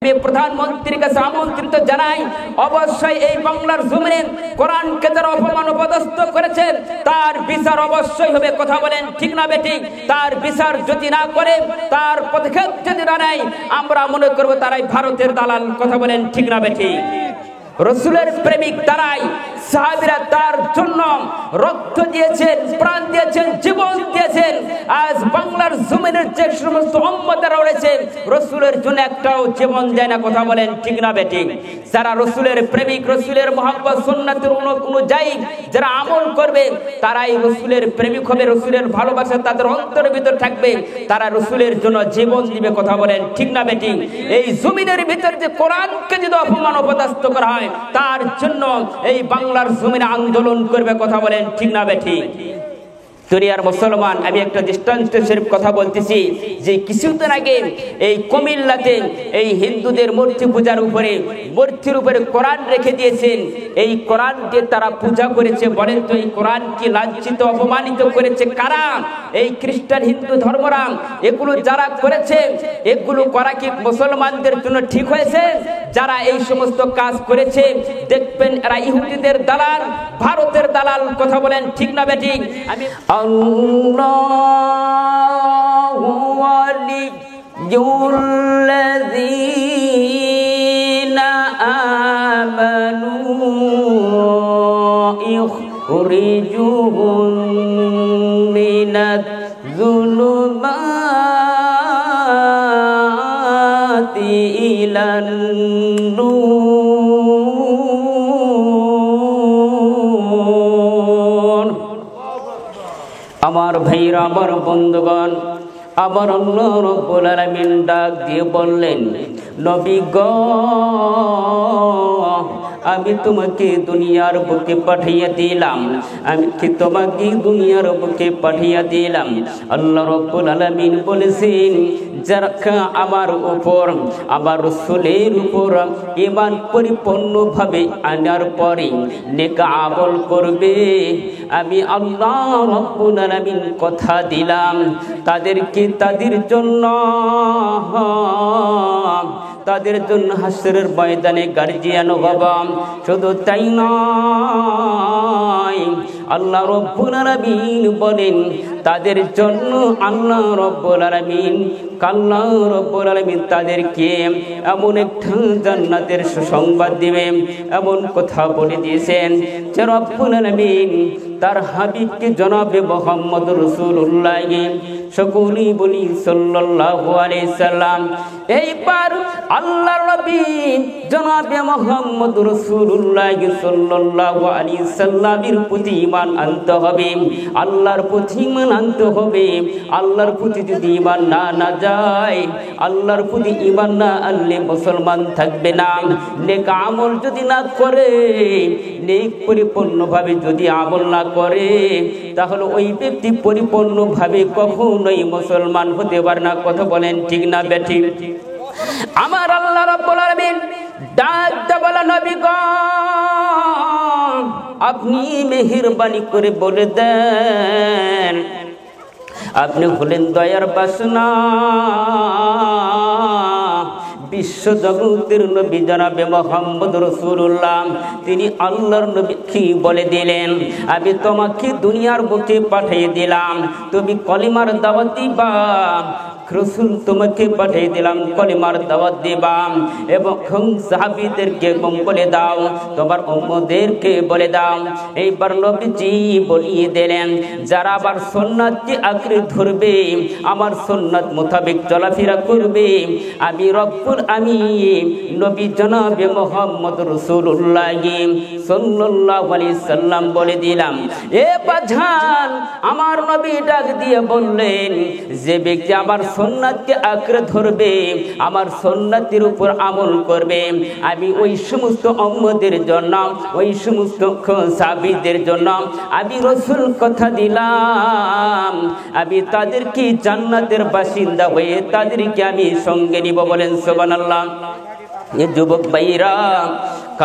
প্রধানমন্ত্রীর কাছে আমন্ত্রিত জানাই, অবশ্যই এই বাংলার জমিনে কোরআনকে যারা অপমান অপদস্থ করেছেন তার বিচার অবশ্যই হবে। কথা বলেন ঠিক না বেঠিক? তার বিচার যদি না করে, তার পদক্ষেপ যদি না নেয়, আমরা মনে করবো তারাই ভারতের দালাল। কথা বলেন ঠিক না বেঠিক? রসুলের প্রেমিক তারাই, সাহাবীরা তার জন্য রক্ত দিয়েছেন, প্রাণ দিয়েছেন, জীবন দিয়েছেন। আজ বাংলার জমিনের যে সমস্ত উম্মতেরা রয়েছে রসুলের জন্য একটাও জীবন দেয় না। কথা বলেন ঠিক না বেঠিক? যারা রসুলের প্রেমিক, রসুলের মুহাব্বত সুন্নাতের অনুযায়ী যারা আমল করবে তারাই রসুলের প্রেমিক হবে, রসুলের ভালোবাসা তাদের অন্তরের ভিতর থাকবে, তারা রসুলের জন্য জীবন দিবে। কথা বলেন ঠিক না বেঠিক? এই জমিনের ভিতর যে কোরআনকে যদি অপমান অপদস্থ করা হয় তার জন্য এই বাংলার জমিনে আন্দোলন করবে। কথা বলেন ঠিক না বেঠিক? দুনিয়ার মুসলমান, আমি একটা দৃষ্টান্ত স্বরূপ কথা বলতেছি যে কিছুদিন আগে এই কুমিল্লাতে এই হিন্দুদের মূর্তি পূজার উপরে, মূর্তির উপরে কোরআন রেখে দিয়েছেন। এই কোরআন দিয়ে তারা পূজা করেছে। বলেন তো এই কোরআন কি লাঞ্ছিত অপমানিত করেছে কারা? এই খ্রিস্টান হিন্দু ধর্মরাম এগুলো যারা করেছে, এগুলো করা কি মুসলমানদের জন্য ঠিক হয়েছে? যারা এই সমস্ত কাজ করেছে দেখবেন এরা ইহুদিদের দালাল, ভারতের দালাল। কথা বলেন ঠিক না বেঠিক? আমি আল্লাহু ওয়ালিয়ুল্লাযীনা আমানু ইখরিজুহুম মিনাজ-যুলুমাতি ইলান-নূর। আমার ভাইরা, আমার বন্ধুগণ, আবার আল্লাহ রাব্বুল আলামিন ডাক দিয়ে বললেন, নবী গো, আমি তোমাকে দুনিয়ার বুকে পাঠিয়ে দিলাম, আমি কি তোমাকে দুনিয়ার বুকে পাঠিয়ে দিলাম। আল্লাহ রাব্বুল আলামিন বলেছেন, যারা আমার উপর, আমার রাসূলের উপর ঈমান পরিপূর্ণভাবে আনার পরে নেক আমল করবে, আমি আল্লাহ রাব্বুল আলামিন কথা দিলাম তাদেরকে তাদের জন্য হাসরের ময়দানে গার্জিয়ান হব। শুধু তাই নয়, আল্লাহ রাব্বুল আলামিন বলেন তাদের জন্য আল্লাহ রাব্বুল আলামিন তাদেরকে এমন একটা জান্নাতের সুসংবাদ দিবে, এমন কথা বলে দিয়েছেন যে রাব্বুল আলামিন তার হাবিবকে জনাবে মুহাম্মদ রাসূলুল্লাহ, সকলেই বলি সাল্লাল্লাহু আলাইহি সাল্লাম। এইবার আল্লাহর নবী জনাবে মুহাম্মদ রাসূলুল্লাহ সাল্লাল্লাহু আলাইহি সাল্লামের প্রতি ঈমান আনতে হবে, আল্লাহর প্রতি ঈমান আনতে হবে। আল্লাহর প্রতি যদি ঈমান না যায়, আল্লাহর প্রতি ঈমান না আনলে মুসলমান থাকবে না। নেক আমল যদি না করে, নেক পরিপূর্ণভাবে যদি আমল না করে, তাহলে ওই ব্যক্তি পরিপূর্ণভাবে কখনোই মুসলমান হতে পারে না। কথা বলেন ঠিক না বেঠিক? আমার আল্লাহ রাব্বুল আলামিন ডাক দিয়ে বলেন, নবী গো, আপনি মেহেরবানি করে বলে দেন, আপনি হলেন দয়ার বাসনা, বিশ্ব জগতের নবী জনাবে মুহাম্মদ রাসূলুল্লাহ, তিনি আল্লাহর নবী কি বলে দিলেন, আমি তোমাকে দুনিয়ার বুকে পাঠিয়ে দিলাম, তুমি কলিমার দাওয়াত দিবা। রাসূল তোমাকে পাঠিয়ে দিলাম, কলিমার দাওয়াত দিবা এবং সাহাবীদেরকে বলে দাও, তোমার উম্মতদেরকে বলে দাও। এইবার নবীজি বলিয়ে দিলেন, যারা আবার সুন্নাতকে আঁকড়ে ধরবে, আমার সুন্নাত মোতাবেক চলাফেরা করবে, আমি রব্বুল আমিন নবী জনাবে মুহাম্মদ রাসূলুল্লাহ সাল্লাল্লাহু আলাইহি সাল্লাম বলে দিলাম। এ বাজান, আমার নবী ডাক দিয়ে বললেন, যে ব্যক্তি আমার সুন্নাতকে আঁকড়ে ধরবে, আমার সুন্নাতের উপর আমল করবে, আমি ওই সমস্ত উম্মতের জন্য, ওই সমস্ত সাহাবীদের জন্য আমি রাসূল কথা দিলাম, আমি তাদেরকে জান্নাতের বাসিন্দা হয়ে তাদেরকে আমি সঙ্গে নিব। বলেন সুবহানাল্লাহ। এ যুবক ভাইরা,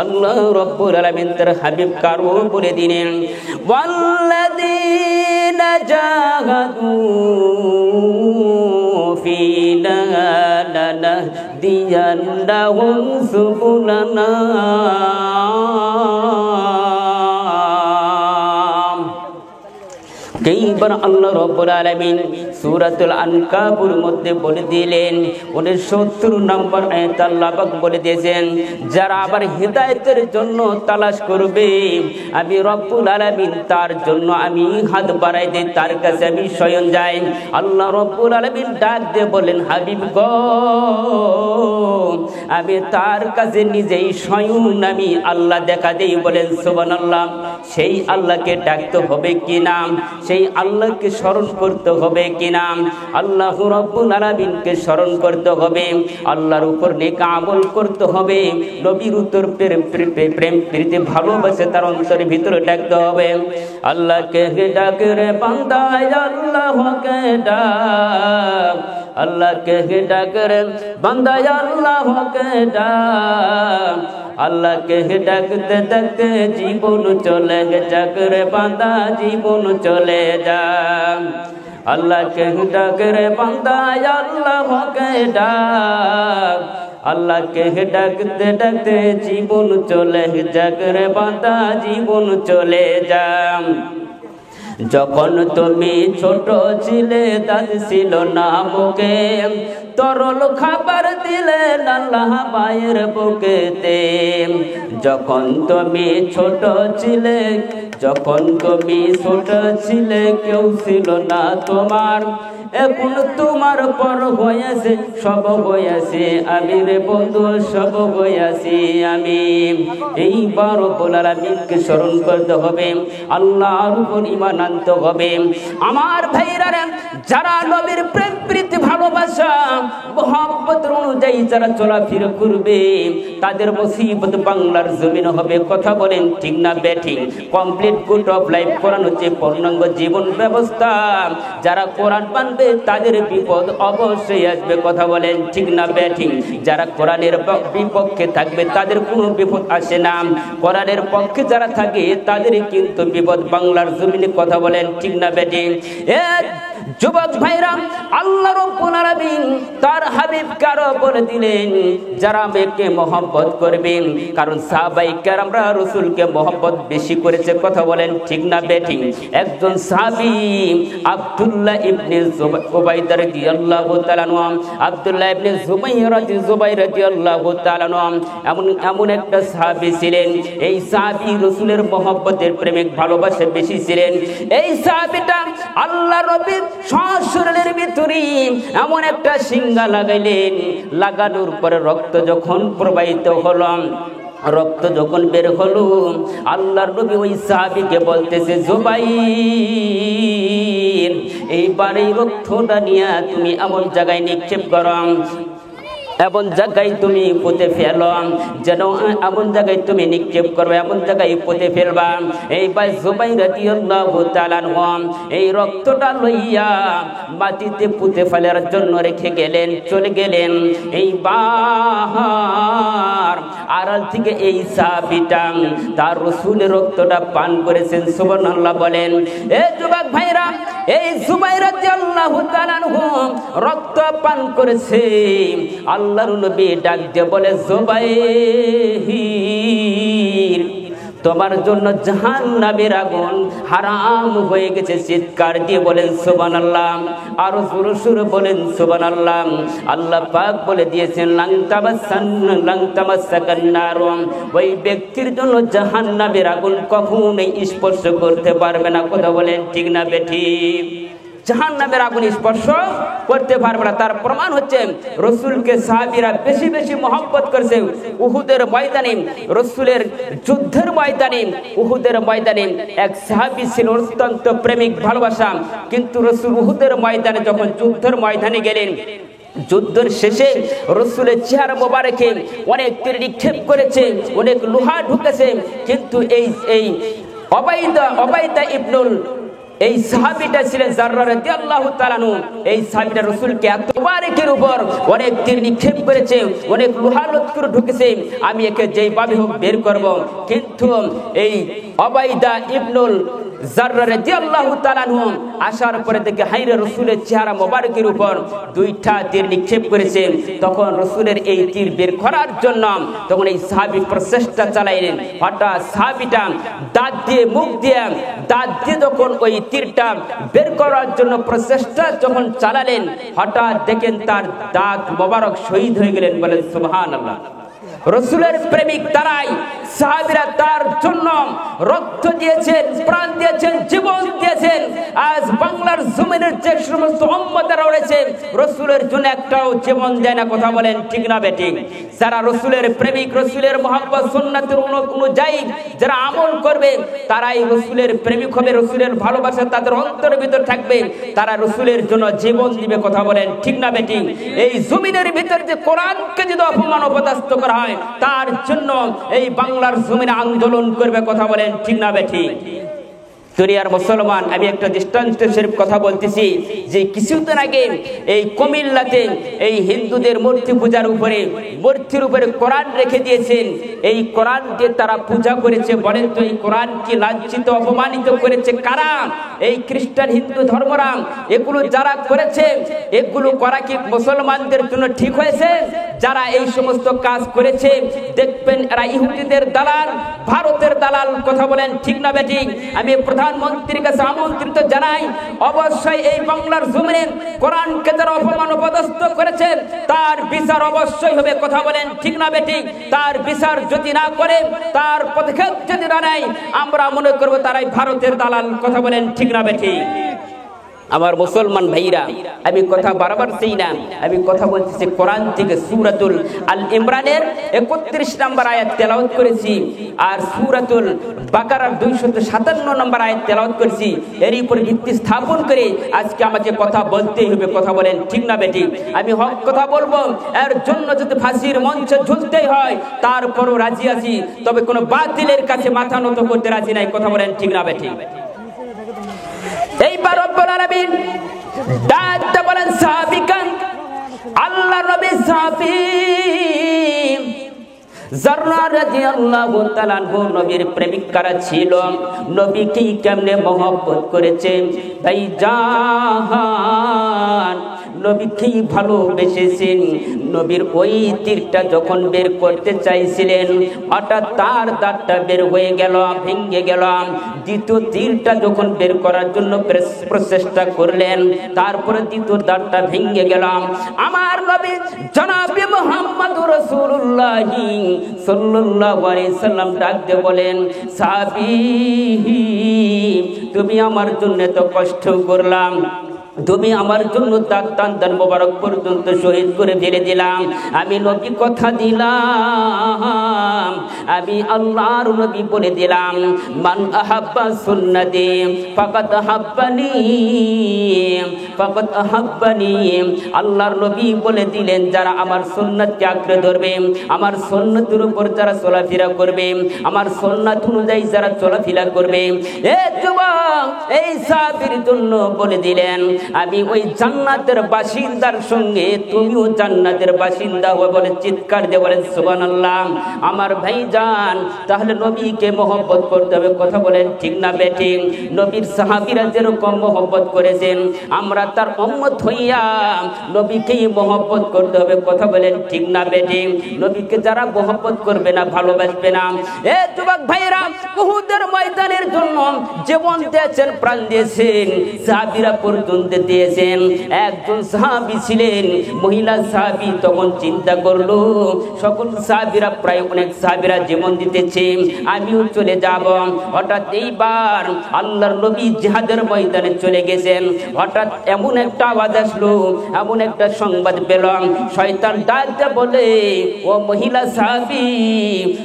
আল্লাহ রাব্বুল আলামিন তার হাবিব কারো বলে দিলেন, ওয়াল্লাযীনা জাহাদু ফিনা লানাহদিয়ান্নাহুম সুবুলানা। এইবার আল্লাহ রাব্বুল আলামিন সূরাতুল আনকাবুর মধ্যে বলে দিলেন 69 নম্বর আয়াত আল্লাহ পাক বলে দিয়েছেন, যারা আবার হিদায়াতের জন্য তালাশ করবে আমি রব্বুল আলামিন তার জন্য আমি হাত বাড়াই দেই, তার কাছে আমি স্বয়ং যাই। আল্লাহ রব্বুল আলামিন ডাক দিয়ে বলেন, হাবিব গো আমি তার কাছে নিজেই স্বয়ং আমি আল্লাহ দেখা দেই। বলেন সুবহানাল্লাহ। সেই আল্লাহকে ডাকতে হবে কি না, সেই আল্লাহকে স্মরণ করতে হবে কিনা, আল্লাহ রাব্বুল আলামিনকে স্মরণ করতে হবে, আল্লাহর উপর নেক আমল করতে হবে, নবীর উত্তর প্রেম প্রীতি ভালোবাসে তার অন্তরের ভিতরে ডাকতে হবে। আল্লাহকে ডাক রে বান্দা আল্লাহকে ডাক, আল্লাহকে ডাক রে বান্দা আল্লাহকে ডাক, আল্লাহকে ডাকতে ডাকতে জীবন চলে যাক রে বান্দা জীবন চলে যাক। আল্লাহকে ডাক রে বান্দা আল্লাহকে ডাক, আল্লাহকে ডাকতে ডাকতে জীবন চলে যাক রে বান্দা জীবন চলে যাক। যখন তুমি ছোট ছিলে দাঁত ছিল না মুখে, তরল খাবার দিলে আল্লাহ মায়ের বুকেতে। যখন তুমি ছোট ছিলে, যখন তুমি ছোট ছিলে কেউ ছিল না তোমার, এখন তোমার পর হয়েছে সব হয়েছে আমি রে বন্ধু, সব হয়েছি আমি। এইবার রব্বুল আলামিনকে স্মরণ করতে হবে, আল্লাহর উপর ঈমান আনতে হবে। আমার ভাইরা রে, যারা নবীর প্রেম প্রীতি ভালোবাসা মহব্বত অনুযায়ী যারা চলাফেরা করবে তাদের মুসিবত বাংলার জমিন হবে। কথা বলেন ঠিক না বেঠিক? কমপ্লিট গুড অফ লাইফ কোরআন হচ্ছে পূর্ণাঙ্গ জীবন ব্যবস্থা। যারা কোরআন মানবে তাদের বিপদ অবশ্যই আসবে। কথা বলেন ঠিক না বেঠিক? যারা কোরআনের বিপক্ষে থাকবে তাদের কোনো বিপদ আসে না, কোরআনের পক্ষে যারা থাকে তাদের কিন্তু বিপদ বাংলার জমিনে। কথা বলেন ঠিক না বেঠিক? যুবক ভাইরা, আল্লাহ রাব্বুল আলামিন তার হাবিব কারো বলে দিলেন যারা আমাকে মহব্বত করবে, কারণ সাহাবায়ে কেরামরা রাসূলকে মহব্বত বেশি করেছে। কথা বলেন ঠিক না বেঠিক? একজন সাহাবী আব্দুল্লাহ ইবনে উবাইদা রাদিয়াল্লাহু তাআলা আনহু, আব্দুল্লাহ ইবনে জুবাইর রাদিয়াল্লাহু তাআলা আনহু এমন একটা সাহাবী ছিলেন, এই সাহাবী রাসূলের মহব্বতের প্রেমিক ভালোবাসা বেশি ছিলেন। এই সাহাবীটা আল্লাহ নবীর শরীরের ভিতরে এমন একটা সিংহা লাগাইলেন, লাগানোর পরে রক্ত যখন প্রবাহিত হলো, রক্ত যখন বের হলো, আল্লাহর নবী ওই সাহাবীকে বলতেছে, জুবাইর এইবার এই রক্তটা নিয়ে তুমি এমন জায়গায় নিক্ষেপ করো, এমন জায়গায় তুমি পুঁতে ফেলো, যেন এমন জায়গায় তুমি নিক্ষেপ করবে, এমন জায়গায় পুঁতে ফেলবা। এইবার জুবাইর রাদিয়াল্লাহু তাআলা আনহু এই রক্তটা লইয়া মাটিতে পুঁতে ফেলার জন্য রেখে গেলেন, চলে গেলেন। এইবার আড়াল থেকে এই সাহাবীটা তার রাসূলের রক্তটা পান করেছেন। সুবহানাল্লাহ বলেন। এই যুবক ভাইরা, এই জুবাইর রাদিয়াল্লাহু তাআলা আনহু রক্ত পান করেছে। আল্লাহর নবী ডাক দিয়ে বলে, জুবাইর তোমার জন্য জাহান্নামের আগুন হারাম হয়ে গেছে। চিৎকার দিয়ে বলেন সুবহানাল্লাহ, আর সুরে বলেন সুবহানাল্লাহ। আল্লাহ পাক বলে দিয়েছেন, লাং তামাসাকান নার, ওই ব্যক্তির জন্য জাহান্নামের আগুন কখনোই স্পর্শ করতে পারবে না। কথা বলেন ঠিক না বেঠিক? জাহান্নামের আগুন স্পর্শ করতে পারবে না। তার প্রমাণ হচ্ছে রাসূলকে সাহাবীরা বেশি বেশি মহব্বত করেছে। উহুদের ময়দানে, রাসূলের যুদ্ধের ময়দানে, উহুদের ময়দানে এক সাহাবী ছিল অত্যন্ত প্রেমিক ভালোবাসা, কিন্তু রাসূল উহুদের ময়দানে যখন যুদ্ধের ময়দানে গেলেন, যুদ্ধের শেষে রাসূলের চেহারা মোবারকে অনেক তীর নিক্ষেপ করেছে, অনেক লোহা ঢুকেছে, কিন্তু এই ওবাইদা ইবনুল এই সাহাবীটা ছিলেন জাররা রাদিয়াল্লাহু তাআলা আনহু। এই সাহাবীটা রাসূলকে এত মুবারকের উপর অনেক তীর নিক্ষেপ করেছে, অনেক লোহা লক্ষ্য ঢুকেছে, আমি একে যেইভাবে হোক বের করব। কিন্তু এই ওবাইদা ইবনুল যাররা রাদিয়াল্লাহু তাআলা আনহু আসার পরে দেখে হাইরে রাসূলের চেহারা মোবারকের উপর দুইটা তীর নিক্ষেপ করেছেন। তখন রাসূলের এই তীর বের করার জন্য তখন এই সাহাবী প্রচেষ্টা চালাইলেন। হঠাৎ সাহাবীটা দাঁত দিয়ে মুখ দিয়ে যখন ওই তীরটা বের করার জন্য প্রচেষ্টা যখন চালালেন, হঠাৎ দেখেন তার দাঁত মোবারক শহীদ হয়ে গেলেন। বলেন সুবহানাল্লাহ। রাসূলের প্রেমিক তারাই, সাহাবীরা তার জন্য রক্ত দিয়েছেন, প্রাণ দিয়েছেন, জীবন দিয়েছেন। আজ বাংলার জমিনের যে সমস্ত উম্মতেরা রয়েছে রাসূলের জন্য একটাও জীবন দেয় না। কথা বলেন ঠিক না বেঠিক? যারা রাসূলের প্রেমিক, রাসূলের মহব্বত সুন্নাতের অনুযায়ী যারা আমল করবে তারাই রাসূলের প্রেমিক হবে, রাসূলের ভালোবাসা তাদের অন্তরের ভিতর থাকবে, তারা রাসূলের জন্য জীবন দিবে। কথা বলেন ঠিক না বেঠিক? এই জমিনের ভিতর যে কোরআনকে যদি অপমান অপদস্থ করা হয় তার জন্য এই বাংলার জমিনে আন্দোলন করবে। কথা বলেন ঠিক না বেঠিক? দুনিয়ার মুসলমান, আমি একটা দৃষ্টান্ত স্বরূপ কথা বলতেছি যে কিছুদিন আগে এই কুমিল্লাতে এই হিন্দুদের মূর্তি পূজার উপরে মূর্তির উপরে কোরআন রেখে দিয়েছেন। এই কোরআন দিয়ে তারা পূজা করেছে। বলেন তো এই কোরআন কি লাঞ্ছিত অপমানিত করেছে কারা? এই খ্রিস্টান হিন্দু ধর্মরাম এগুলো যারা করেছে, এগুলো করা কি মুসলমানদের জন্য ঠিক হয়েছে? যারা এই সমস্ত কাজ করেছে দেখবেন এরা ইহুদিদের দালাল, ভারতের দালাল। কথা বলেন ঠিক না বেঠিক? আমি প্রধানমন্ত্রীর কাছে আমন্ত্রিত জানাই, অবশ্যই এই বাংলার জমিনে কোরআনকে যারা অপমান অপদস্থ করেছেন তার বিচার অবশ্যই হবে। কথা বলেন ঠিক না বেঠিক? তার বিচার যদি না করে, তার পদক্ষেপ যদি না নেয়, আমরা মনে করবো তারাই ভারতের দালাল। কথা বলেন ঠিক না বেঠিক? আমার মুসলমান ভাইরা, আমি কথা বারবার চাই না, আমি কথা বলতেছি কোরআন থেকে সূরাতুল আল ইমরানের 31 নম্বর আয়াত তেলাওয়াত করেছি, আর সূরাতুল বাকারার 257 নম্বর আয়াত তেলাওয়াত করেছি। এর উপর ভিত্তি স্থাপন করে আজকে আমাকে কথা বলতেই হবে। কথা বলেন ঠিক না বেঠিক? আমি হক কথা বলবো, এর জন্য যদি ফাঁসির মঞ্চে ঝুলতেই হয় তারপরও রাজি আছি, তবে কোনো বাতিলের কাছে মাথা নত করতে রাজি নাই। কথা বলেন ঠিক না বেঠিক? এইবার রব্বুল আলামিন দাঁত বলেন সাহাবিকান, আল্লাহ নবী সাহাবী যারা রাদিয়াল্লাহু তাআলা আনহু নবীর প্রেমিক কারা ছিল, নবীকে কেমনে মহব্বত করেছেন ভাইজান, নবীকে ভালোবেসেছেন। নবীর ওই তীরটা যখন বের করতে চাইছিলেন হঠাৎ তার দাঁতটা বের হয়ে গেল, ভেঙে গেল। দ্বিতীয় তীরটা যখন বের করার জন্য প্রচেষ্টা করলেন, তারপরে দ্বিতীয় দাঁতটা ভেঙে গেল। আমার নবী জনাবে মুহাম্মদুর রাসূলুল্লাহ সাল্লাল্লাহু আলাইহি সাল্লাম ডাক দিয়ে বলেন, সাহাবী তুমি আমার জন্য এত কষ্ট করলাম, তুমি আমার জন্য তার তান মোবারক পর্যন্ত শহীদ করে ফেলে দিলাম। আমি নবী কথা দিলাম, আমি আল্লাহর নবী বলে দিলাম, মান আহাব্বা সুন্নতি ফাকাদ আহাব্বানি, ফাকাদ আহাব্বানি। আল্লাহর নবী বলে দিলেন, যারা আমার সুন্নাতকে আঁকড়ে ধরবে, আমার সুন্নতের উপর যারা চলাফেরা করবে, আমার সুন্নাত অনুযায়ী যারা চলাফেরা করবে, এ যুবক এই সাহাবীর জন্য বলে দিলেন আমি ওই জান্নাতের বাসিন্দার সঙ্গে তুমিও জান্নাতের বাসিন্দা হবে। বলে চিৎকার দিয়ে বলেন সুবহানাল্লাহ। আমার ভাইজান, তাহলে নবীকে মহব্বত করতে হবে। কথা বলেন ঠিক না বেঠিক? নবীর সাহাবীরা যেরকম মহব্বত করেছেন, আমরা তার উম্মত হইয়া নবীকেই মহব্বত করতে হবে। কথা বলেন ঠিক না বেঠিক? নবীকে যারা মহব্বত করবে না, ভালোবাসবে না, এ যুবক ভাইরা উহুদের ময়দানের জন্য জীবন দিয়েছেন, প্রাণ দিয়েছেন, সাহাবীরা পর্যন্ত দিয়েছেন। একজন সাহাবী ছিলেন মহিলা সাহাবী, তখন চিন্তা করলো সকল সাহাবীরা, প্রায় অনেক সাহাবীরা জীবন দিতেছে, আমিও চলে যাব। হঠাৎ এইবার আল্লাহর নবী জিহাদের ময়দানে চলে গেছেন। হঠাৎ এমন একটা আওয়াজ আসলো, এমন একটা সংবাদ পেলাম, শয়তান ডাকতে বলে, ও মহিলা সাহাবী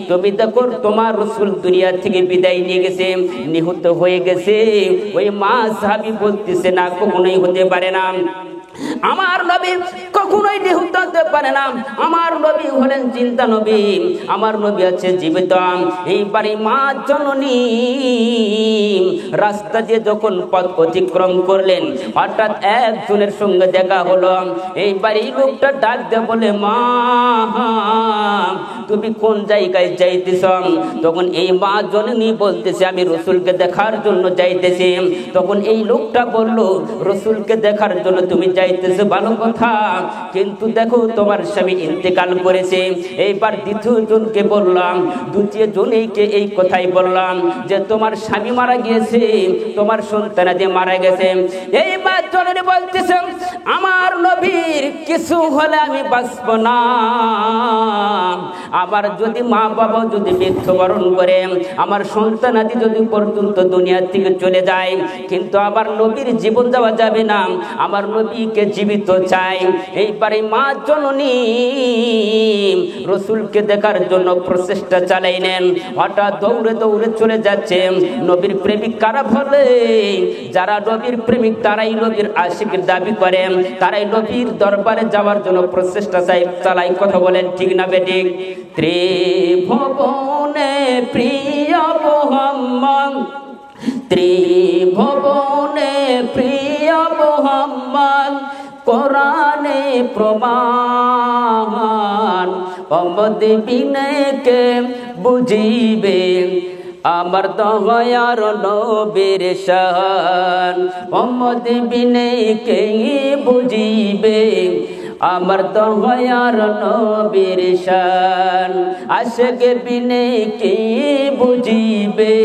তুমি দেখো তোমার রাসূল দুনিয়া থেকে বিদায় নিয়ে গেছে, নিহত হয়ে গেছে। ওই মা সাহাবী বলতেছে, না কখনোই হতে পারে না, আমার নবী কখনোই নিহত হতে পারে না, আমার নবী হলেন জিন্দা নবী, আমার নবী আছে জীবিত। এইবারে মা জননী রাস্তা দিয়ে যখন পথ অতিক্রম করলেন, হঠাৎ একজনের সঙ্গে দেখা হলো। এইবারে এই লোকটা ডাক দিয়ে বলে, মা তুমি কোন জায়গায় যাইতেছ? তখন এই মা জননী বলতেছে আমি রসুলকে দেখার জন্য যাইতেছি। তখন এই লোকটা বলল রসুলকে দেখার জন্য তুমি যাইতেছো ভালো কথা, কিন্তু দেখো তোমার স্বামী ইন্তেকাল করেছে। এইবার দ্বিতীয় জনকে বললাম, দ্বিতীয় জনকে এই কথাই বললাম যে তোমার স্বামী মারা গিয়েছে, তোমার সন্তানাদি মারা গেছে। এই মা জননী বলতেছে আমার নবীর কিছু হলে আমি বাঁচব না, আবার যদি মা বাবা যদি মৃত্যুবরণ করে, আমার সন্তানাদি যদি পর্যন্ত দুনিয়া থেকে চলে যায়, কিন্তু আবার নবীর জীবন দেওয়া যাবে না, আমার নবীকে জীবিত চাই। এইবারে মা জননী রসুলকে দেখার জন্য প্রচেষ্টা চালাইলেন। হঠাৎ দৌড়ে দৌড়ে চলে যাচ্ছে। নবীর প্রেমিক কারা বলে? যারা নবীর প্রেমিক তারাই নবীর আশিকের দাবি করে, তারাই নবীর দরবারে যাওয়ার জন্য প্রচেষ্টা চালাই। কথা বলেন ঠিক না বেঠিক? ত্রিভুবনে প্রিয় মুহাম্মদ, ত্রিভুবনে প্রিয় মুহাম্মদ, কোরআনে প্রমাণ, মোহাম্মদ বিনে কে বুঝিবে আমার দয়ার নবীর শান, মোহাম্মদ বিনে কে বুঝিবে আমার দয়ার নবীর শান, আশিক বিনে কে বুঝিবে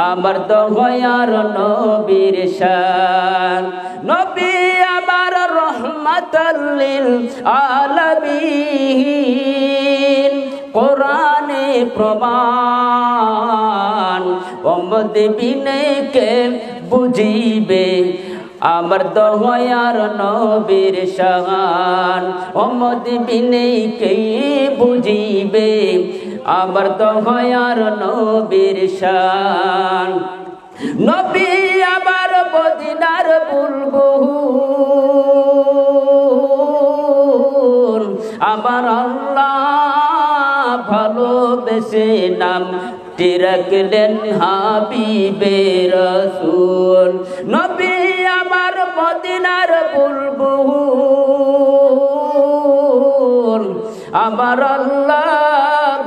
আমার দয়ার নবীর শান। নবী আমার রহমাতাল লিল আলামিন, কোরআনে প্রমাণ, মোহাম্মদ বিনে কে বুঝিবে আমার দয়ার নবীর শান, মোহাম্মদ বিনে কে বুঝিবে আমার দয়ার নবীর শান। নবী আমার মদিনার বুলবুল, আমার আল্লাহ ভালোবেসে নাম রাখলেন হাবিবে রাসূল। নবী আমার মদিনার বুলবুল, আমার আল্লাহ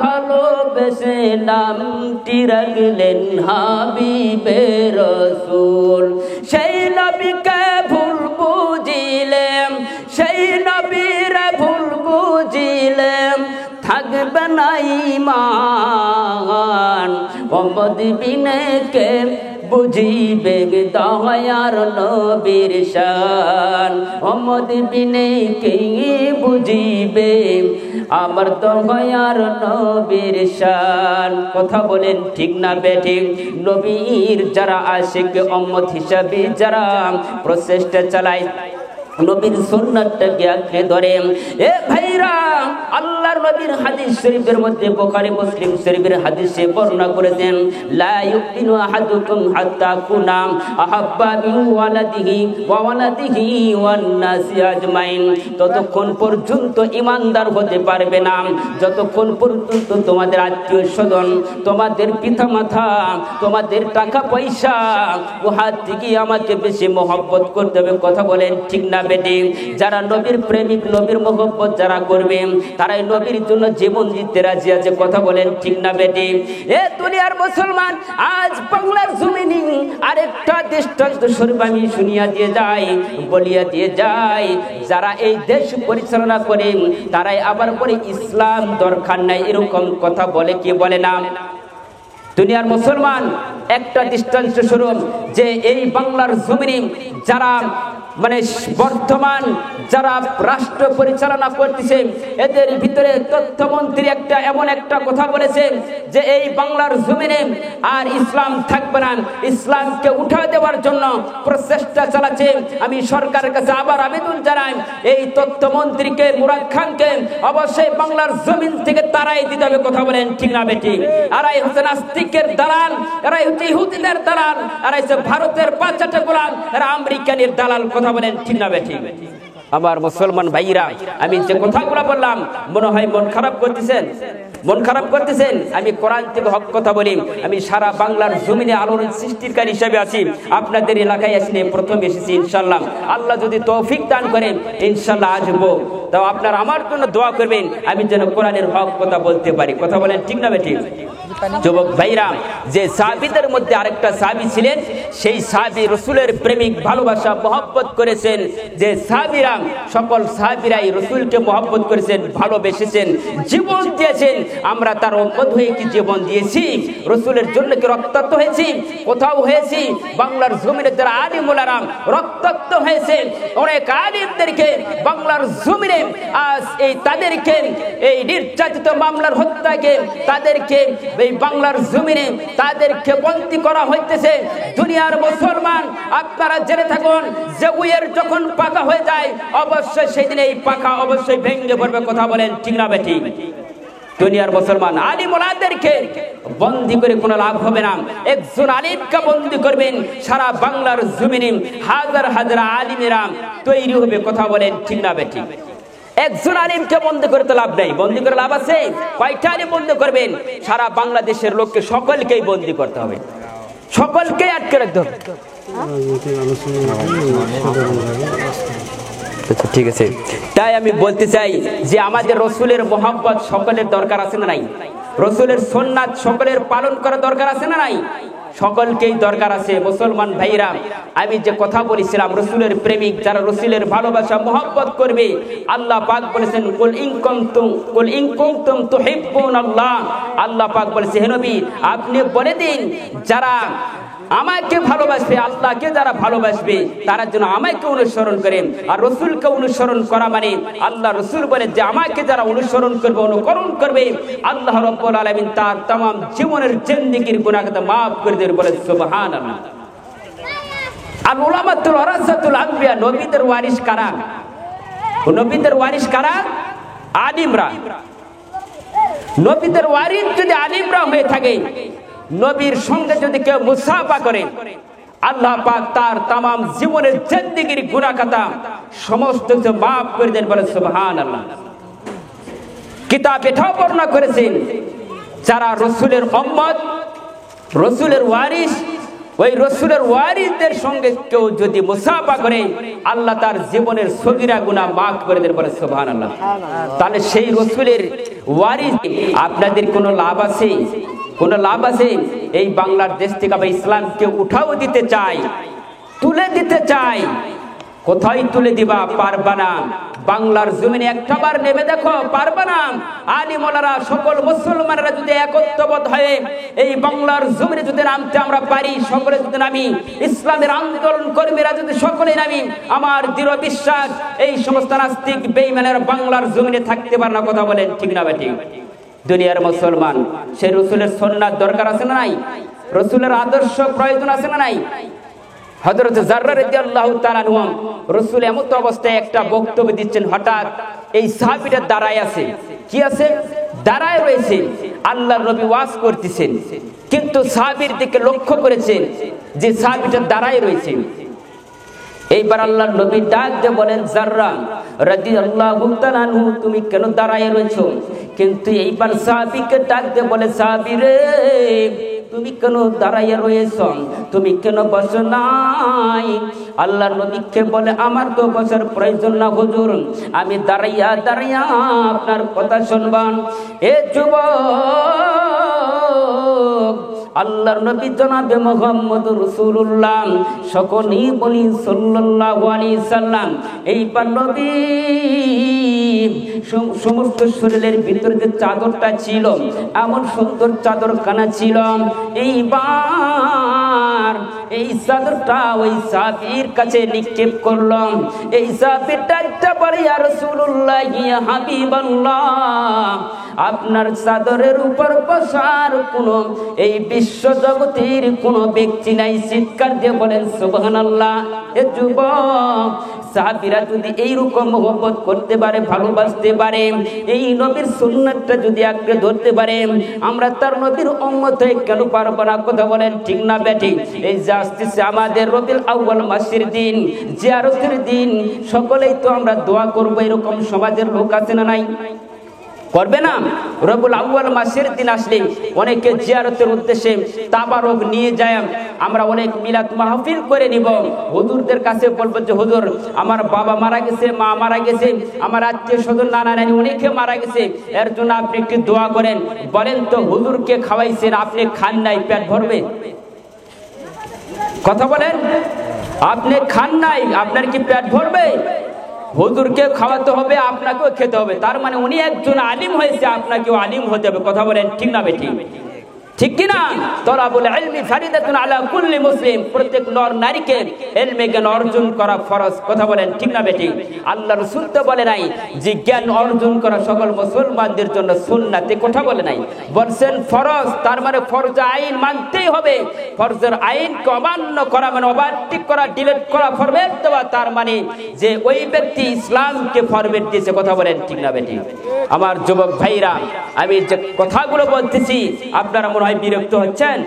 ভালোবেসে নামটি রাখলেন হাবিবে রাসূল। সেই নবীকে ভুল বুঝিলেম, সেই নবীর ভুল বুঝিলেম, থাকবে না ঈমান, মোহাম্মদ বিনে কে বুঝিবে দয়ার নবীর শান, মোহাম্মদ বিনে কে বুঝিবে আমার দয়ার নবীর শান। কথা বলেন ঠিক না বেঠিক? নবীর যারা আশিক উম্মত হিসাবে যারা প্রচেষ্টা চালায়, নবীর সুন্নাতটাকে আঁকড়ে ধরে, এ ভাইরা আল্লাহর নবীর হাদিস শরীফের মধ্যে বুখারী মুসলিম শরীফের হাদিসে বর্ণনা করেছেন, লা ইউমিনু আহাদুকুম হাত্তা কুনা আহাব্বা মিন ওয়ালাদিহি ওয়া ওয়ালাদিহি ওয়ান নাসি আজমাইন, ততক্ষণ পর্যন্ত ঈমানদার হতে পারবে না যতক্ষণ পর্যন্ত তোমাদের আত্মীয় স্বজন, তোমাদের পিতামাতা, তোমাদের টাকা পয়সা উহার থেকে আমাকে বেশি মহব্বত করতে হবে। কথা বলেন ঠিক না বেঠিক? যারা নবীর প্রেমিক, নবীর মহব্বত যারা করবে, তারাই নবীর জন্য জীবন দিতে রাজি আছে। কথা বলেন ঠিক না বেঠিক? এ দুনিয়ার মুসলমান, আজ বাংলার জমিনে আরেকটা দৃষ্টান্ত স্বরূপ আমি শুনিয়া দিয়ে যাই, বলিয়া দিয়ে যাই, যারা এই দেশ পরিচালনা করে তারাই আবার বলে ইসলাম দরকার নাই, এরকম কথা বলে কি বলে না? দুনিয়ার মুসলমান, একটা দৃষ্টান্ত স্বরূপ যে এই বাংলার জমিনে যারা মানে বর্তমান যারা রাষ্ট্র পরিচালনা করতেছে, এদের ভিতরে তথ্যমন্ত্রী একটা এমন একটা কথা বলেছে যে এই বাংলার জমিনে আর ইসলাম থাকবে না, ইসলামকে উঠা দেওয়ার জন্য প্রচেষ্টা চালাচ্ছে। আমি সরকারের কাছে আবার আবেদন জানাই, এই তথ্যমন্ত্রীকে মুরাদ খানকে অবশ্যই বাংলার জমিন থেকে তারাই দিতে হবে। কথা বলেন ঠিক না বেঠিক? এরাই হচ্ছে নাস্তিকের দালাল, এরাই হচ্ছে ইহুদিদের দালাল, এরাই হচ্ছে ভারতের পাঁচটা গোলাম, এরা আমেরিকানের দালাল। কথা বলেন ঠিক না বেঠিক? আমার মুসলমান ভাইরা, আমি যে কথাগুলো বললাম মনে হয় মন খারাপ করতেছেন? মন খারাপ করতেছেন? আমি কোরআন থেকে হক কথা বলি। আমি সারা বাংলার জমিনে আলোড়ন সৃষ্টিকারী হিসেবে আছি। আপনাদের এলাকায় আসলে প্রথম এসেছি ইনশাল্লাহ। আল্লাহ যদি তৌফিক দান করেন ইনশাল্লাহ আসবো। তো আপনারা আমার জন্য দোয়া করবেন আমি যেন কোরআনের হক কথা বলতে পারি। কথা বলেন ঠিক না বেঠিক? যুবক ভাইরা, যে সাহাবীদের মধ্যে আরেকটা সাহাবী ছিলেন, সেই সাহাবী রাসূলের প্রেমিক, ভালোবাসা মহব্বত করেছেন। যে সাহাবীরা, সকল সাহাবীরাই রাসূলকে মহব্বত করেছেন, ভালোবেসেছেন, জীবন দিয়েছেন। আমরা তার উম্মত হয়ে কি জীবন দিয়েছি? রাসূলের জন্য কি রক্তাক্ত হয়েছি? কোথাও হয়েছি? বাংলার জমিনে যারা আলিম ওলামারা রক্তাক্ত হয়েছে, অনেক আলিমদেরকে বাংলার জমিনে আজ এই তাদেরকে এই নির্যাতিত মামলার হত্যাকে তাদেরকে এই বাংলার জমিনে তাদেরকে বন্দী করা হইতেছে। দুনিয়ার মুসলমান আপনারা জেনে থাকুন, যে উয়ের যখন পাকা হয়ে যায় অবশ্যই সেদিন এই পাকা অবশ্যই ভেঙে পড়বে। কথা বলেন ঠিক না বেঠিক? দুনিয়ার মুসলমান আলিম ওলামাদেরকে বন্দী করে কোনো লাভ হবে না। একজন আলিমকে বন্দী করবেন, সারা বাংলার জমিনে হাজার হাজার আলিমেরা তৈরি হবে। কথা বলেন ঠিক না বেঠিক? একজন আলিমকে বন্দী করে তো লাভ নেই। বন্দী করে লাভ আছে? কয়টা আলিম বন্দী করবেন? সারা বাংলাদেশের লোককে সকলকেই বন্দী করতে হবে, সকলকেই আটকে রাখতে হবে। ঠিক আছে, তাই আমি বলতে চাই যে আমাদের রাসূলের মহব্বত সকলের দরকার আছে না নাই? রাসূলের সুন্নাত সকলের পালন করা দরকার আছে না নাই? সকলকেই দরকার আছে। মুসলমান ভাইরা, আমি যে কথা বলেছিলাম, রাসূলের প্রেমিক যারা রাসূলের ভালোবাসা মহব্বত করবে, আল্লাহ পাক বলেছেন কুল ইন কুনতুম তুহিব্বুনাল্লাহ। আল্লাহ পাক বলেছে, হে নবী আপনি বলে দিন, যারা আমাকে ভালোবাসবে, আল্লাহকে যারা ভালোবাসবে তারা যেন আমাকে অনুসরণ করে। আর রাসূলকে অনুসরণ করা মানে আল্লাহ রাসূল বলে যে আমাকে যারা অনুসরণ করবে, অনুকরণ করবে, আল্লাহ রাব্বুল আলামিন তার तमाम জীবনের জিন্দেগীর গুনাহকে maaf করে দেবেন। বলে সুবহানাল্লাহ। আর উলামাতুল ওয়ারাসাতুল আম্বিয়া, নবীদের ওয়ারিস কারা? নবীদের ওয়ারিস কারা? আলিমরা। নবীদের ওয়ারিস যদি আলিমরা হয়ে থাকে, নবীর সঙ্গে যদি কেউ মুসাফা করে, আল্লাহ পাক তার तमाम জীবনের জিন্দেগীর গুনাহ খাতা সমস্ত কিছু maaf করে দেন। বলে সুবহানাল্লাহ। কিতাব এটাও বর্ণনা করেছেন, যারা রাসূলের উম্মত, রাসূলের ওয়ারিস, ওই রাসূলের ওয়ারিসদের সঙ্গে কেউ যদি মুসাফা করে, আল্লাহ তার জীবনের সগীরা গুনাহ maaf করে দেন। বলে সুবহানাল্লাহ। তাহলে সেই রাসূলের ওয়ারিস আপনাদের কোনো লাভ আছে? কোনো লাভ আছে? এই বাংলার দেশ থেকে আবার ইসলামকে উঠাও দিতে চাই, তুলে দিতে চাই। কোথায় তুলে দিবা? পারবা না। বাংলার জমিনে একটাবার নেমে দেখো, পারবা না। আলিম ওলামারা সকল মুসলমানেরা যদি একত্রবদ্ধ হয়ে এই বাংলার জমিনে যদি নামতে আমরা পারি, সকলে যদি নামি, ইসলামের আন্দোলন কর্মীরা যদি সকলে নামি, আমার দৃঢ় বিশ্বাস এই সমস্ত নাস্তিক বেঈমানেরা বাংলার জমিনে থাকতে পারে না। কথা বলেন ঠিক না বেঠিক? দুনিয়ার মুসলমান, সেই রাসূলের সুন্নাত দরকার আছে না নাই? রাসূলের আদর্শ প্রয়োজন আছে না নাই? হযরত জাররা রাদিয়াল্লাহু তাআলা আনহু, রাসূল এমন অবস্থায় একটা বক্তব্য দিচ্ছেন, হঠাৎ এই সাহাবীটা দাঁড়ায় আছে। কি আছে? দাঁড়ায় রয়েছে। আল্লাহর নবী ওয়াজ করতেছেন, কিন্তু সাহাবীর দিকে লক্ষ্য করেছেন যে সাহাবীটা দাঁড়ায় রয়েছে। এইবার আল্লাহর নবী ডাক দিয়ে বলেন, জাররা রাদিয়াল্লাহু তাআলা আনহু, তুমি কেন দাঁড়ায় রয়েছো? কিন্তু এইবার সাহাবীকে ডাক দিয়ে বলে, সাহাবী রে, তুমি কেন দাঁড়াইয়া রয়েছ? তুমি কেন বসো নাই? আল্লাহর নবীকে বলে, আমার তো বসার প্রয়োজন না হুজুর, আমি দাঁড়াইয়া দাঁড়াইয়া আপনার কথা শুনবান। এ যুবক, আল্লাহর নবী জনাবে মুহাম্মদুর রাসূলুল্লাহ, সকলেই বলি সাল্লাল্লাহু আলাইহি সাল্লাম। এইবার নবী সমস্ত শরীরের ভিতরে যে চাদরটা ছিল, এমন সুন্দর চাদর কানা ছিল, এইবার এই চাদরটা ওই সাহাবীর কাছে নিক্ষেপ করলাম। এই সাহাবীটা একটা বলে, ইয়া রাসূলুল্লাহ, ইয়া হাবিবাল্লাহ, আপনার চাদরের উপর বসার কোনো এই বিশ্ব জগতের কোনো ব্যক্তি নাই। চিৎকার দিয়ে বলেন সুবহানাল্লাহ। এ যুবক, সাহাবীরা যদি এইরকম মহব্বত করতে পারে, ভালোবাসতে পারে, এই নবীর সুন্নাতটা যদি আঁকড়ে ধরতে পারে, আমরা তার নবীর উম্মত হয়ে কেন পারবো না? কথা বলেন ঠিক না বেঠিক? এই যে আসতেছে আমাদের রবিউল আউয়াল মাসের দিন, জিয়ারতের দিন, সকলেই তো আমরা দোয়া করবো। এরকম সমাজের লোক আছে না নাই? করবে না? রবিউল আউয়াল মাসের দিন আসলে অনেকে জিয়ারতের উদ্দেশ্যে তাবারক নিয়ে যায়। আমরা অনেক মিলাদ মাহফিল করে নিব। হুজুরদের কাছে বলবো যে হুজুর, আমার বাবা মারা গেছে, মা মারা গেছে, আমার আত্মীয় স্বজন নানা নানি অনেকে মারা গেছে, এর জন্য আপনি একটু দোয়া করেন। বলেন তো, হুজুরকে খাওয়াইছেন, আপনি খান নাই, পেট ভরবে? কথা বলেন, আপনি খান নাই, আপনার কি পেট ভরবে? হুজুরকে খাওয়াতে হবে, আপনাকেও খেতে হবে। তার মানে উনি একজন আলিম হয়েছে, আপনাকেও আলিম হতে হবে। কথা বলেন ঠিক না বেঠিক? ঠিক কি না? তলাবুল ইলমি ফারিদাতুন আলা কুল্লি মুসলিম, প্রত্যেক নর নারীকে ইলমে জ্ঞান অর্জন করা ফরজ। কথা বলেন ঠিক না বেঠিক? আল্লাহ রাসূল তো বলে নাই যে জ্ঞান অর্জন করা সকল মুসলমানদের জন্য সুন্নাতে, কথা বলে নাই, বলছেন ফরজ। তার মানে ফরজ আইন মানতেই হবে। ফরজের আইনকে অমান্য করা মানে ওভারটেক করা, ডিলিট করা, ফরমেট দেওয়া, তার মানে যে ওই ব্যক্তি ইসলামকে ফরমেট দিয়েছে। কথা বলেন ঠিক না বেঠিক? আমার যুবক ভাইরা, আমি যে কথাগুলো বলতেছি আপনারা মনে হয় বিরক্ত হচ্ছেন?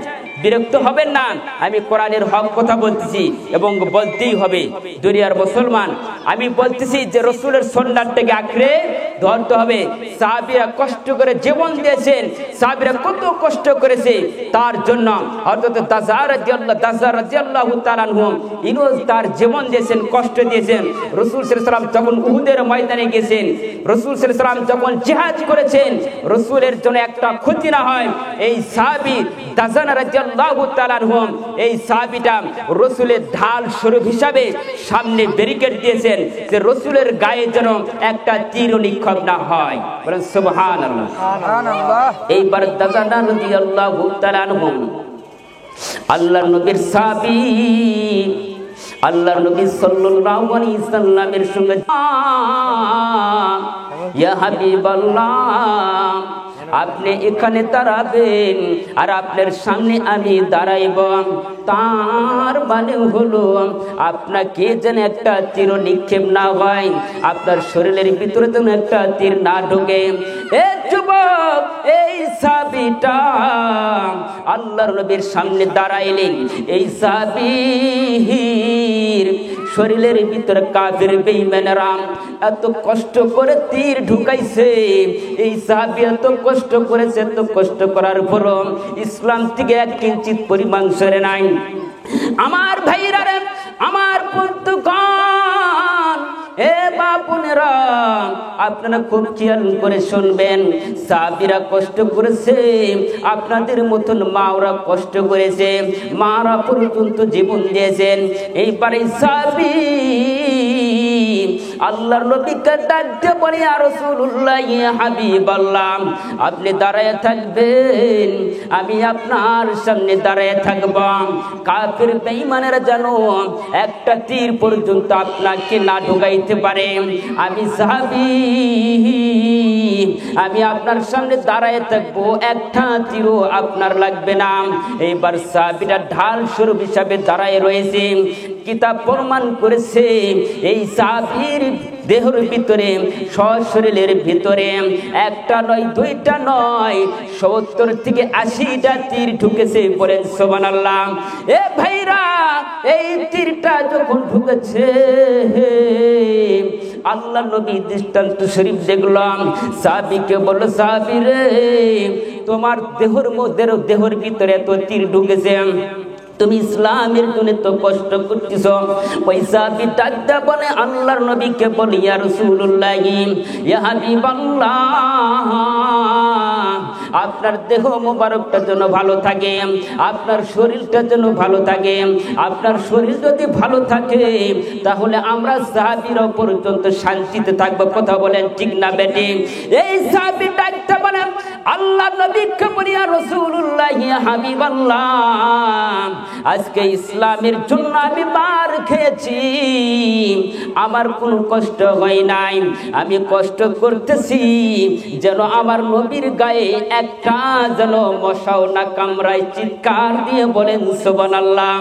বিরক্ত হবেন না। আমি কোরআনের হক কথা বলতেছি এবং বলতেই হবে। দুনিয়ার মুসলমান, আমি বলতেছি যে রসুলের সুন্নাতটাকে আঁকড়ে ধরতে হবে। সাহাবীরা কষ্ট করে জীবন দিয়েছেন, সাহাবীরা কত কষ্ট করেছে তার জন্য। হযরত দাজার রাদিয়াল্লাহু তাআলা আনহু ইনোজ তার জীবন দিয়েছেন, কষ্ট দিয়েছেন। রাসূল সাল্লাল্লাহু আলাইহি ওয়াসাল্লাম যখন উহুদের ময়দানে গেছেন, রাসূল সাল্লাল্লাহু আলাইহি ওয়াসাল্লাম যখন জিহাদ করেছেন, রাসূলের জন্য একটা ক্ষতি না হয়, এই সাহাবী দাজান রাদিয়াল্লাহু তাআলা আনহু এই সাহাবীটা রাসূলের ঢাল স্বরূপ হিসাবে সামনে ব্যারিকেড দিয়েছেন যে রাসূলের গায়ে যেন একটা তীর নিক্ষেপ না হয়। বলেন সুবহানাল্লাহ, সুবহানাল্লাহ। এইবার দাজান রাদিয়াল্লাহু তাআলা আনহু আল্লাহর নবীর সাহাবী, আল্লাহর নবী সাল্লাল্লাহু আলাইহি সাল্লামের সঙ্গে, ইয়া হাবিবাল্লাহ, আপনি এখানে দাঁড়াবেন আর আপনার সামনে আমি দাঁড়াইব। তার মানে হলো আপনাকে যেন একটা তীর নিক্ষেপ না হয়, আপনার শরীরের ভিতরে যেন একটা তীর না ঢোকে। এ যুবক, এই সাহাবীটা আল্লাহর নবীর সামনে দাঁড়াইলেন। এই সাহাবীর শরীরের ভিতরে কাফের বেঈমানেরা এত কষ্ট করে তীর ঢুকাইছে। এই সাহাবী এত কষ্ট করেছে, এত কষ্ট করার পরও ইসলাম থেকে এক কিঞ্চিত পরিমাণ সরে নাই। আমার ভাইরা রে, আমার বন্ধুগণ, এ বাপুনেরা, আপনারা খুব খেয়াল করে শুনবেন। সাহাবীরা কষ্ট করেছে, আপনাদের মতন মাওরা কষ্ট করেছে, মারা পর্যন্ত জীবন দিয়েছেন। এইবারে সাহাবী আল্লাহর নবীকে ডাক দিয়ে বলে, ইয়া রাসূলুল্লাহ, ইয়া হাবিবাল্লাহ, আপনি দাঁড়ায় থাকবেন, আমি আপনার সামনে দাঁড়ায় থাকব। কাফের বেঈমানেরা জানো একটা তীর পর্যন্ত আপনাকে না ঢুকাইতে পারে। আমি সাহাবী, আমি আপনার সামনে দাঁড়ায় থাকবো, একটা তীরও আপনার লাগবে না। এইবার সাহাবীরা ঢাল স্বরূপ হিসাবে দাঁড়ায় রয়েছে। কিতাব প্রমাণ করেছে এই সাহাবীর দেহের ভিতরে, শরীরের ভিতরে একটা নয়, দুইটা নয়, 70 থেকে 80টা তীর ঢুকেছে। বলেন সুবহানাল্লাহ। এ ভাইরা, এই তীরটা যখন ঢুকেছে, আল্লাহ নবী দৃষ্টান্ত শরীফ দেখলাম। সাহাবীকে বলল, সাহাবী রে, তোমার দেহের ভিতরে এত তীর ঢুকেছে, তুমি ইসলামের জন্য তো কষ্ট করতেছ। ওই সাহাবী ডাকতে বলে আল্লাহর নবীকে বলি, ইয়া রাসূলুল্লাহ, ইয়া হাবিবাল্লাহ, আপনার দেহ মোবারকটা যেন ভালো থাকে, আপনার শরীরটা যেন ভালো থাকে। আপনার শরীর যদি ভালো থাকে তাহলে আমরা সাহাবীরা পর্যন্ত শান্তিতে থাকবো। কথা বলেন ঠিক না বেটি? এই সাহাবী ডাকতে বলেন, আল্লাহ নবীকে বলিয়া রাসূলুল্লাহ ইয়া হাবিবাল্লাহ, আজকে ইসলামের জন্য আমি মার খেয়েছি, আমার কোনো কষ্ট হয় নাই। আমি কষ্ট করতেছি যেন আমার নবীর গায়ে একটা যেন মশাও না কামড়ায়। চিৎকার দিয়ে বলেন সুবহানাল্লাহ।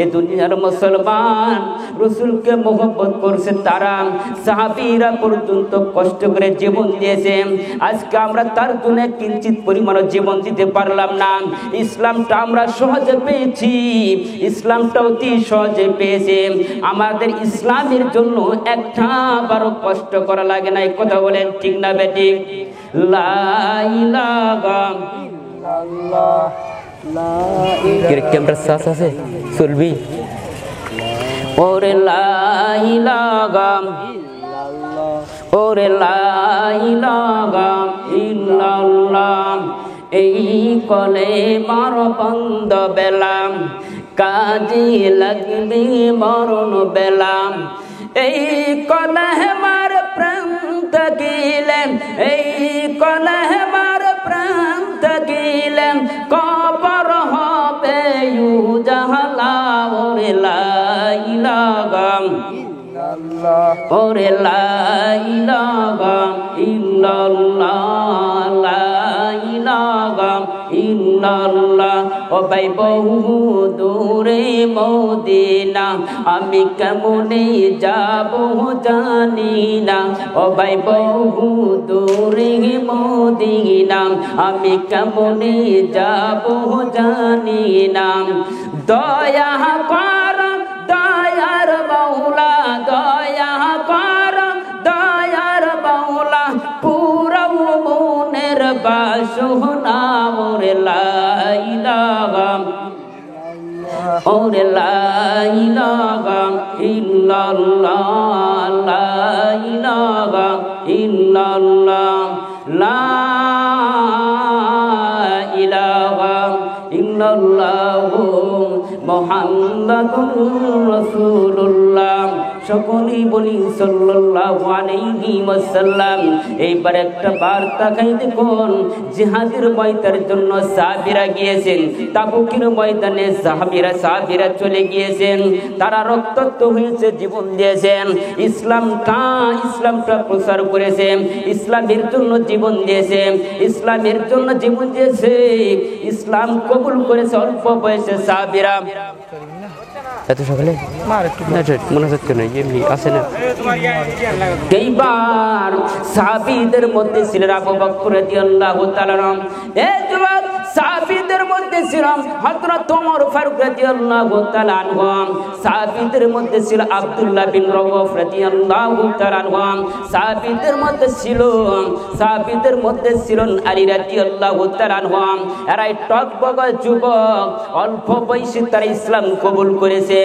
এই দুনিয়ার মুসলমান রাসূলকে মহব্বত করছে, তারা সাহাবীরা পর্যন্ত কষ্ট করে জীবন দিয়েছে। আজকে আমরা তার জন্য কিঞ্চিত পরিমাণ জীবন দিতে পারলাম না। ইসলামটা আমরা সহজে পেয়েছি, ইসলামটা অতি সহজে পেয়েছে। আমাদের ইসলামের জন্য একটা বারো কষ্ট করা লাগে না। কথা বলেন ঠিক না বেটি? লা ইলাহা ইল্লাল্লাহ। ক্যামেরা সাথে আছে চলবি। ওরে লা ইলাহা ইল্লাল্লাহ, ওরে লা ইলাহা ইল্লাল্লাহ। এই কলেমার বন্ধ বেলাম, কাজে লাগবে মরণ বেলাম। এই কলেমার প্রাণ থাকিলেন, এই কলেমার প্রাণ থাকিলেন, কবর হবে উজালা। ওরে লা ইলাহা ইল্লাল্লাহ, ওরে লা ইলাহা ইল্লাল্লাহ, লা ইলাহা ইল্লাল্লাহ। ও ভাই বহু দূরে মদিনা, আমি কেমনে যাব জানি না। ও ভাই বহু দূরে মদিনা, আমি কেমনে যাব জানি না। দয়া কর দয়ার মাওলা, দয়া কর দয়ার মাওলা, পুরাও মনের বাসনা। ওরে লা ইলাহা, ওরে লা ইলাহা ইল্লাল্লাহ, লা ইলাহা ইল্লাল্লাহ, লা ইলাহা ইল্লাল্লাহ মুহাম্মাদুর রাসূলুল্লাহ। সকলেই বলি সাল্লাল্লাহু আলাইহি ওয়াসাল্লাম। এইবার একটা বার্তা খাই দেখুন, জিহাদের ময়দানের জন্য সাহাবীরা গিয়েছেন, তাবুকের ময়দানে সাহাবীরা চলে গিয়েছেন। তারা রক্তাক্ত হয়েছে, জীবন দিয়েছেন, ইসলামটা প্রচার করেছে, ইসলামের জন্য জীবন দিয়েছে, ইসলামের জন্য জীবন দিয়েছে, ইসলাম কবুল করেছে অল্প বয়সে সাহাবীরা। এত সকালে মনে হচ্ছে না, এমনি আসে না। এইবার সাহাবীদের মধ্যে ছিলেন আবু বকর রাদিয়াল্লাহু তাআলা। এই যুবক সাহাবীদের মধ্যে ছিলেন হযরত ওমর ফারুক রাদিয়াল্লাহু তাআলা আনহু। সাহাবীদের মধ্যে ছিল আব্দুল্লাহ বিন রওয়াফ রাদিয়াল্লাহু তাআলা আনহু। সাহাবীদের মধ্যে ছিলেন আলী রাদিয়াল্লাহু তাআলা আনহু। এরাই টকবগা যুবক, অল্প বয়সে তারা ইসলাম কবুল করেছে,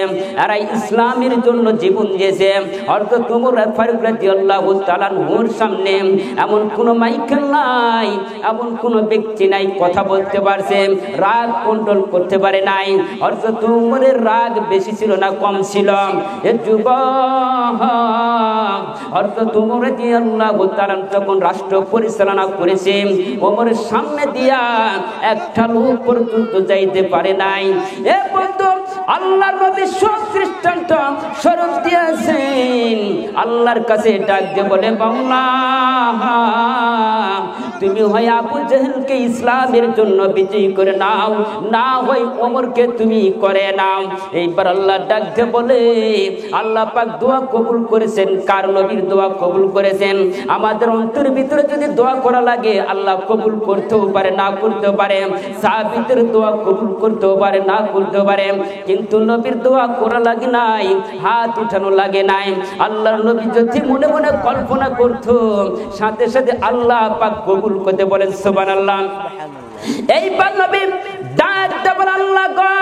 এরাই ইসলামের জন্য জীবন দিয়েছে। হযরত ওমর ফারুক রাদিয়াল্লাহু তাআলা আনহুর সামনে এমন কোনো মাইকেল নাই, এমন কোনো ব্যক্তি নাই কথা বলতে পারছে, রাগ কন্ট্রোল করতে পারে নাই। হযরত ওমরের রাগ বেশি ছিল না কম ছিল? এ যুবক হযরত ওমর রাদিয়াল্লাহু তাআলা যখন রাষ্ট্র পরিচালনা করেছে, ওমরের সামনে দিয়া একটা লোক পর্যন্ত যাইতে পারে নাই। এ বন্ধু, আল্লাহর নবী সব দৃষ্টান্ত স্বরূপ দিয়েছেন। আল্লাহর কাছে ডাক দিয়ে বলে, বাংলা তুমি হয় আবু জেহেলকে ইসলামের জন্য বিজয়ী করে নাও, না হয় ওমরকে তুমি করে নাও। এইবার আল্লাহ ডাক দিয়ে বলে, আল্লাহ পাক দোয়া কবুল করেছেন। কার নবীর দোয়া কবুল করেছেন? আমাদের অন্তরের ভিতরে যদি দোয়া করা লাগে, আল্লাহ কবুল করতেও পারে, না করতেও পারে। সাহাবীদের দোয়া কবুল করতেও পারে, না করতেও পারে। কিন্তু নবীর দোয়া করা লাগে নাই, হাত উঠানো লাগে নাই। আল্লাহর নবী যদি মনে মনে কল্পনা করতো, সাথে সাথে আল্লাহ পাক কবুল করতে বলেন সুবহানাল্লাহ। এইবার নবী ডাক দেবেন, আল্লাহ গো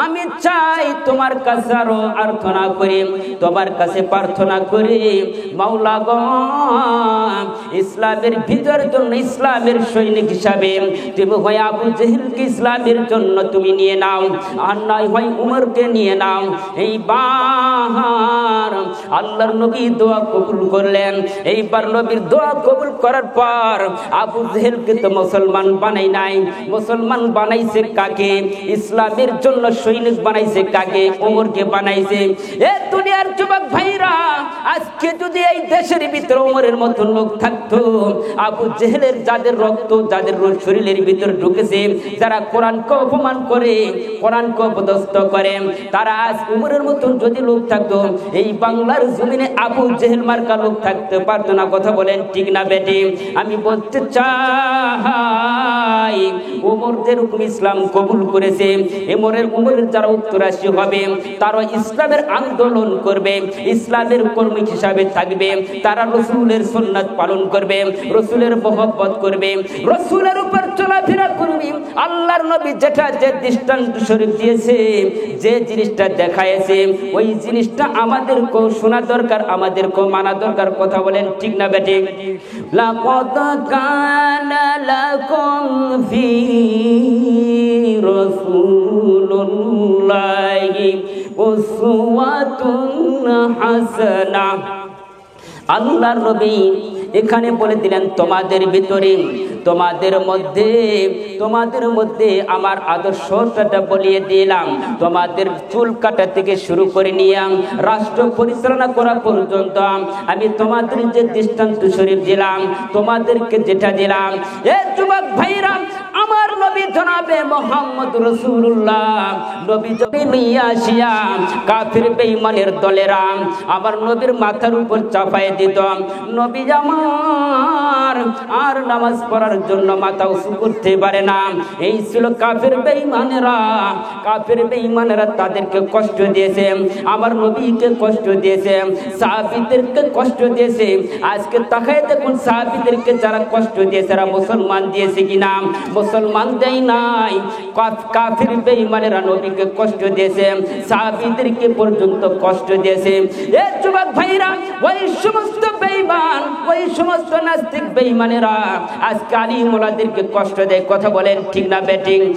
আমি চাই তোমার কাছে আরো প্রার্থনা করি, তোমার কাছে প্রার্থনা করি মাওলা গো, ইসলামের বিজয়ের জন্য, ইসলামের সৈনিক হিসাবে তুমি হয় আবু জেহেলকে ইসলামের জন্য তুমি নিয়ে নাও, আর নয় হয় উমরকে নিয়ে নাও। এইবার আল্লাহর নবী দোয়া কবুল করলেন। এইবার নবীর দোয়া কবুল করার পর আবু জেহেলকে তো মুসলমান বানাই নাই, মুসলমান বানাইছে কাকে? ইসলামের জন্য সৈনিক বানাইছে কাকে? ওমরকে বানাইছে। এ দুনিয়ার যুবক ভাইরা, আজকে যদি এই দেশের ভিতরে ওমরের মতো লোক থাকতো, আবু জেহেলের যাদের রক্ত, যাদের শরীরের ভিতরে ঢুকেছে, যারা কোরআনকে অপমান করে, কোরআনকে অপদস্থ করে, তারা আজ ওমরের মতো যদি লোক থাকতো, এই বাংলার জমিনে আবু জেহেল মার্কা লোক থাকতে পারতো না। কথা বলেন ঠিক না বেটি? আমি বলতে চাই ওমর যেরকম ইসলাম কবুল করেছে, ওমরের যারা উত্তরাশি হবে, তারা ইসলামের আন্দোলন করবে, ইসলামের কর্মী হিসাবে থাকবে, তারা রসুলের সুন্নাত পালন করবে, রসুলের মহব্বত করবে, রসুলের উপর চলাফেরা করবে। আল্লাহর নবী যেটা যে দৃষ্টান্ত শরীফ দিয়েছে, যে জিনিসটা দেখাইছে, ওই জিনিসটা আমাদেরকেও শোনা দরকার, আমাদেরকেও মানা দরকার। কথা বলেন ঠিক না বেটি? লাকাদ কানা লাকুম ফি রাসূলিল্লাহি উসওয়াতুন হাসানাহ। আল্লাহর নবী এখানে বলে দিলেন, তোমাদের ভিতরে, তোমাদের মধ্যে আমার আদর্শটা বলিয়ে দিলাম। তোমাদের চুল কাটা থেকে শুরু করে নিয়ে রাষ্ট্র পরিচালনা করা পর্যন্ত আমি তোমাদের যে দৃষ্টান্ত শরীফ দিলাম, তোমাদেরকে যেটা দিলাম, এ যুবক ভাইরা, আমার নবী জনাবে মুহাম্মদ রাসূলুল্লাহ নবী যদি নিয়ে আসিয়া কাফির বেঈমানের দলেরা আমার নবীর মাথার উপর চাপায় দিত, নবী আমার আর নামাজ পড়ার জন্য মাথা উঁচু করতে পারে না। এই ছিল কাফির বেঈমানেরা তাদেরকে কষ্ট দিয়েছে, আমার নবীকে কষ্ট দিয়েছে, সাহাবীদেরকে কষ্ট দিয়েছে। আজকে তাকায় দেখুন, সাহাবীদেরকে যারা কষ্ট দিয়েছে, তারা মুসলমান দিয়েছে কিনা? মুসলমান দেয় নাই। কাফির বেঈমানেরা নবীকে কষ্ট দিয়েছে, সাহাবীদেরকে পর্যন্ত কষ্ট দিয়েছে। এ যুবক ভাইরা, ওই সমস্ত বেঈমান, ওই সমস্ত নাস্তিক বেঈমানেরা আজকে আলিম ওলামাদেরকে কষ্ট দেয়। কথা বলেন ঠিক না বেঠিক?